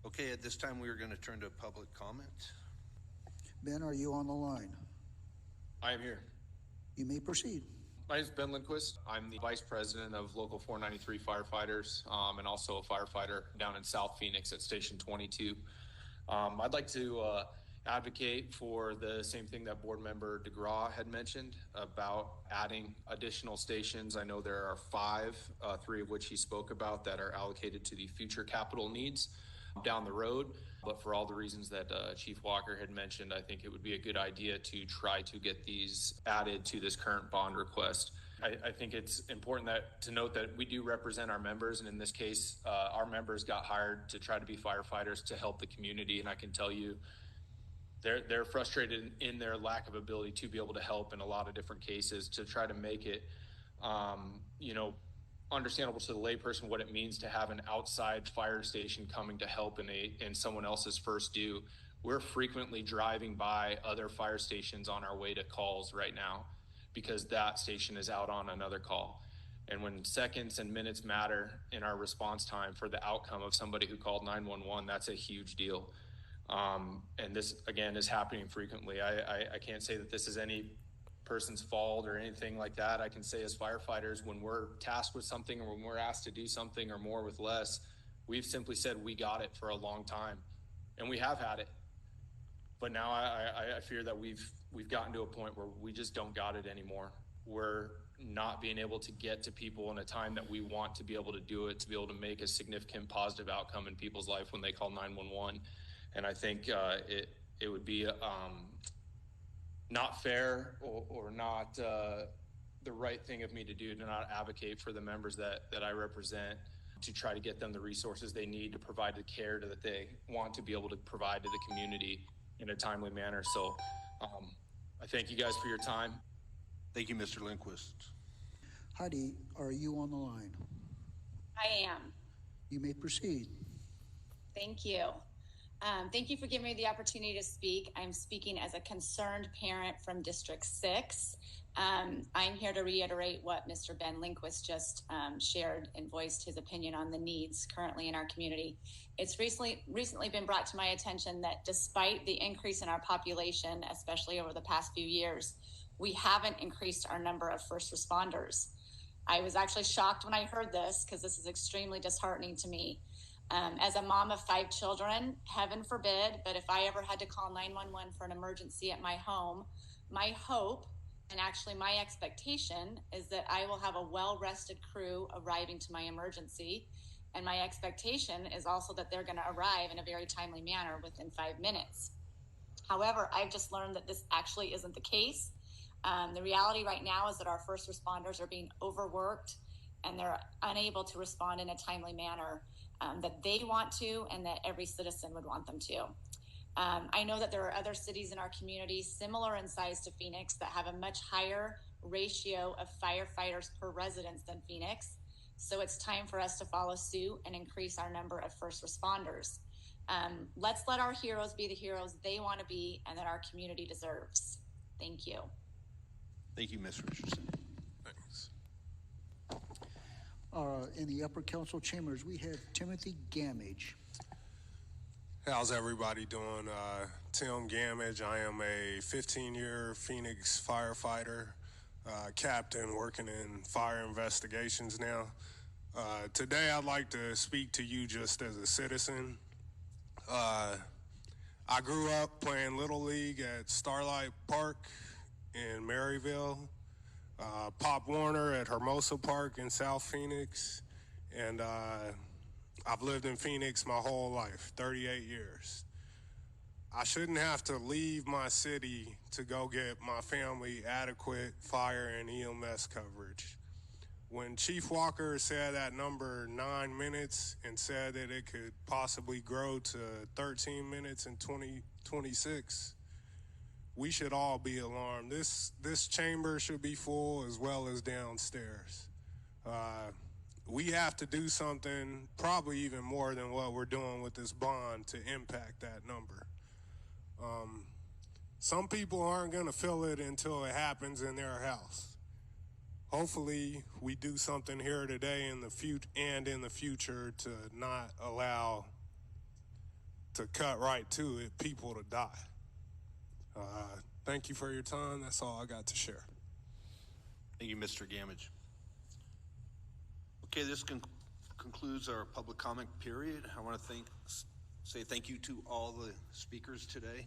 Okay, at this time we are going to turn to public comment. Ben, are you on the line? I am here. You may proceed. My name is Ben Lindquist. I'm the Vice President of Local 493 Firefighters and also a firefighter down in South Phoenix at Station 22. I'd like to advocate for the same thing that Board Member DeGraw had mentioned about adding additional stations. I know there are 5, 3 of which he spoke about, that are allocated to the future capital needs down the road. But for all the reasons that Chief Walker had mentioned, I think it would be a good idea to try to get these added to this current bond request. I think it's important to note that we do represent our members, and in this case, our members got hired to try to be firefighters to help the community, and I can tell you they're frustrated in their lack of ability to be able to help in a lot of different cases, to try to make it understandable to the layperson what it means to have an outside fire station coming to help in someone else's first due. We're frequently driving by other fire stations on our way to calls right now because that station is out on another call. And when seconds and minutes matter in our response time for the outcome of somebody who called 911, that's a huge deal. And this, again, is happening frequently. I can't say that this is any person's fault or anything like that. I can say as firefighters, when we're tasked with something or when we're asked to do something or more with less, we've simply said we got it for a long time, and we have had it. But now I fear that we've gotten to a point where we just don't got it anymore. We're not being able to get to people in a time that we want to be able to do it, to be able to make a significant positive outcome in people's life when they call 911. And I think it would be not fair or not the right thing of me to do to not advocate for the members that I represent, to try to get them the resources they need to provide the care that they want to be able to provide to the community in a timely manner. So I thank you guys for your time. Thank you, Mr. Lindquist. Heidi, are you on the line? I am. You may proceed. Thank you. Thank you for giving me the opportunity to speak. I'm speaking as a concerned parent from District 6. I'm here to reiterate what Mr. Ben Lindquist just shared and voiced his opinion on the needs currently in our community. It's recently been brought to my attention that despite the increase in our population, especially over the past few years, we haven't increased our number of first responders. I was actually shocked when I heard this because this is extremely disheartening to me. As a mom of 5 children, heaven forbid, but if I ever had to call 911 for an emergency at my home, my hope and actually my expectation is that I will have a well-rested crew arriving to my emergency. And my expectation is also that they're going to arrive in a very timely manner within 5 minutes. However, I've just learned that this actually isn't the case. The reality right now is that our first responders are being overworked and they're unable to respond in a timely manner that they want to and that every citizen would want them to. I know that there are other cities in our community similar in size to Phoenix that have a much higher ratio of firefighters per residence than Phoenix. So it's time for us to follow suit and increase our number of first responders. Let's let our heroes be the heroes they want to be and that our community deserves. Thank you. Thank you, Ms. Richardson. Thanks. In the upper council chambers, we have Timothy Gamage. How's everybody doing? Tim Gamage. I am a 15-year Phoenix firefighter, captain working in fire investigations now. Today, I'd like to speak to you just as a citizen. I grew up playing Little League at Starlight Park in Maryville, Pop Warner at Hermosa Park in South Phoenix, and I've lived in Phoenix my whole life, 38 years. I shouldn't have to leave my city to go get my family adequate fire and EMS coverage. When Chief Walker said that number 9 minutes and said that it could possibly grow to 13 minutes in 2026, we should all be alarmed. This chamber should be full as well as downstairs. We have to do something, probably even more than what we're doing with this bond, to impact that number. Some people aren't going to feel it until it happens in their house. Hopefully, we do something here today and in the future to not allow to cut right to it, people to die. Thank you for your time. That's all I got to share. Thank you, Mr. Gamage. Okay, this concludes our public comment period. I want to say thank you to all the speakers today.